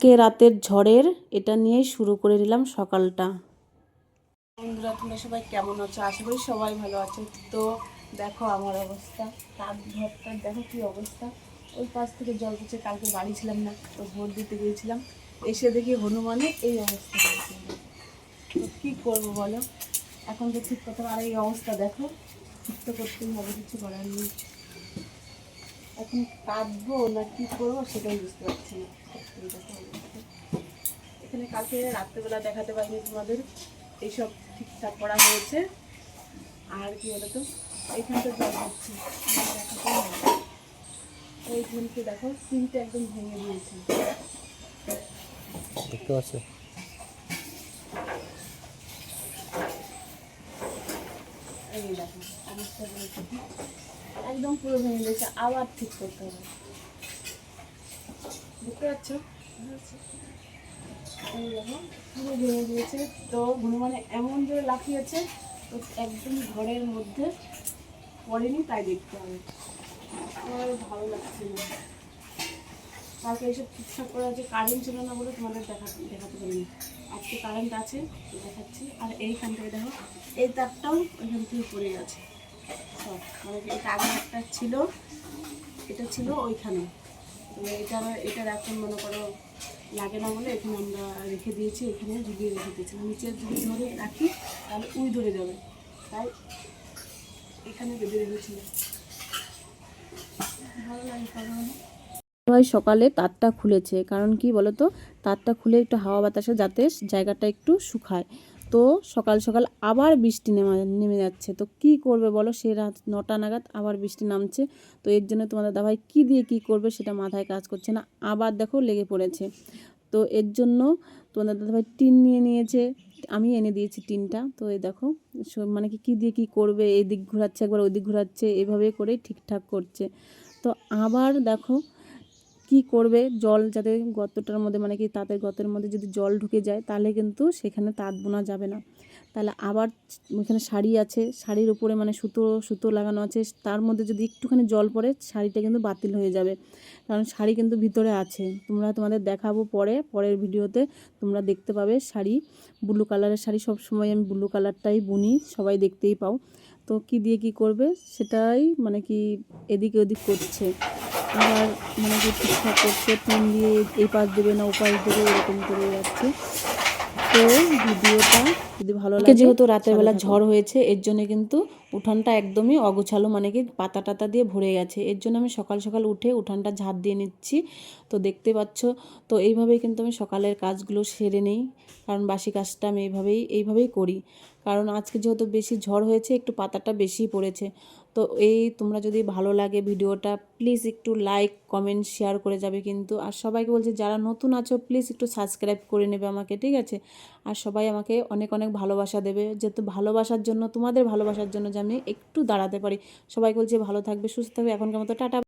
কে রাতের ঝড়ের এটা নিয়েই শুরু করে নিলাম সকালটা। বন্ধুরা তোমরা সবাই কেমন আছো? আশা করি সবাই ভালো আছো। তো দেখো আমার অবস্থা, তার ঘরটার দেখো কি অবস্থা। ওই পাশ থেকে জল পড়ছে, কালকে বাড়ি ছিলাম না, তো ভোট দিতে গিয়েছিলাম, এসে দেখি হনুমানের এই অবস্থা হয়েছে। তো কী করবো বলো, এখন তো ঠিক কথা। আর এই অবস্থা দেখো, ঠিক তো করতেই হবে, কিছু করার নেই। এখন কাঁদবো না কি করবো সেটাই বুঝতে পারছি না। এখানে কালকে রাত্রেবেলা দেখাতে পারিনি তোমাদের, এইসব ঠিকঠাক করা হয়েছে। আর কি বলতো, এইখানটা জল হচ্ছে, দেখাতে হবে। ওইখানকে দেখো সিনটা একদম ভেঙে দিয়েছে, দেখতে পাচ্ছ? এই দেখো অবস্থা করেছে, একদম পুরো ভেঙে দিয়েছে, আবার ঠিক করতে হবে। দেখতে পাচ্ছ? এই দেখো পুরো ভেঙে দিয়েছে। তো হনুমানে এমন জোরে লাফিয়েছে, তো একদম ঘরের মধ্যে পড়েনি, তাই দেখতে হবে। আমার ভালো লাগছে না। কালকে এইসব ঠিকঠাক করা আছে, কারেন্ট ছিল না বলে তোমাদের দেখাতে পারিনি। আজকে কারেন্ট আছে, দেখাচ্ছি। আর এইখান থেকে দেখো, এই তারটাও ওইখান থেকে পড়ে গেছে সব। মানে এটা আগে একটা ছিল, এটা ছিল ওইখানে। তো এটার এখন মনে করো লাগে না বলে এখানে আমরা রেখে দিয়েছি, এখানে ঝুলিয়ে রেখে দিয়েছিলাম। নিচে যদি ধরে রাখি তাহলে উই ধরে যাবে, তাই এখানে বেঁধে রেখেছিল। ভালো লাগে কারণ ভাই সকালে তারটা খুলেছে, কারণ কি বলতো, তারটা খুলে একটু হাওয়া বাতাসে যাতে জায়গাটা একটু শুকায়। তো সকাল সকাল আবার বৃষ্টি নেমে যাচ্ছে। তো কি করবে বলো, সে রাত 9টা নাগাদ আবার বৃষ্টি নামছে। তো এর জন্য তোমাদের দাদাভাই কী দিয়ে কী করবে সেটা মাথায় কাজ করছে না, আবার দেখো লেগে পড়েছে। তো এর জন্য তোমাদের দাদাভাই টিন নিয়ে নিয়েছে, আমি এনে দিয়েছি টিনটা। তো এই দেখো মানে কী দিয়ে কী করবে, এই দিক ঘোরাচ্ছে একবার ওই দিক ঘোরাচ্ছে, এভাবে করে ঠিকঠাক করছে। তো আবার দেখো কি করবে, জল যাতে গর্তটার মধ্যে, মানে কি তাদের গর্তের মধ্যে যদি জল ঢুকে যায় তাহলে কিন্তু সেখানে তাঁত বোনা যাবে না। তাহলে আবার ওইখানে শাড়ি আছে, শাড়ির উপরে মানে সুতো লাগানো আছে, তার মধ্যে যদি একটুখানি জল পড়ে শাড়িটা কিন্তু বাতিল হয়ে যাবে, কারণ শাড়ি কিন্তু ভিতরে আছে। তোমাদের দেখাবো পরের ভিডিওতে, তোমরা দেখতে পাবে শাড়ি, ব্লু কালারের শাড়ি। সব সময় আমি ব্লু কালারটাই বুনি, সবাই দেখতেই পাও। তো কি দিয়ে কি করবে সেটাই মানে কি এদিক ওদিক করছে, আবার মানে কি ঠিকঠাক করছে, ফোন দিয়ে এই পাশ দেবে না ও পাশ দেবে, এরকম করে যাচ্ছে। তো ভিডিওটা যদি ভালো লাগে, যেহেতু রাতের বেলা ঝড় হয়েছে এর জন্য কিন্তু উঠানটা একদমই অগোছালো, মানে কি পাতা টাতা দিয়ে ভরে গেছে। এর জন্য আমি সকাল সকাল উঠে উঠানটা ঝাড় দিয়ে নিচ্ছি। তো দেখতে পাচ্ছ, তো এইভাবেই কিন্তু আমি সকালের কাজগুলো সেরে নিই, কারণ বাসি কাজটা আমি এইভাবেই করি। কারণ আজকে যেহেতু বেশি ঝড় হয়েছে, একটু পাতাটা বেশি পড়েছে। তো তোমরা যদি ভালো লাগে ভিডিওটা, প্লিজ একটু লাইক কমেন্ট শেয়ার করে যাবে কিন্তু। আর সবাইকে বলছি যারা নতুন আছো প্লিজ একটু সাবস্ক্রাইব করে নেবে আমাকে, ঠিক আছে? আর সবাই আমাকে অনেক অনেক ভালোবাসা দেবে, যেহেতু ভালোবাসার জন্য, তোমাদের ভালোবাসার জন্য যে আমি একটু দাঁড়াতে পারি। সবাইকে বলছি ভালো থাকবে, সুস্থ থাকবে। এখনকার মতো টাটা।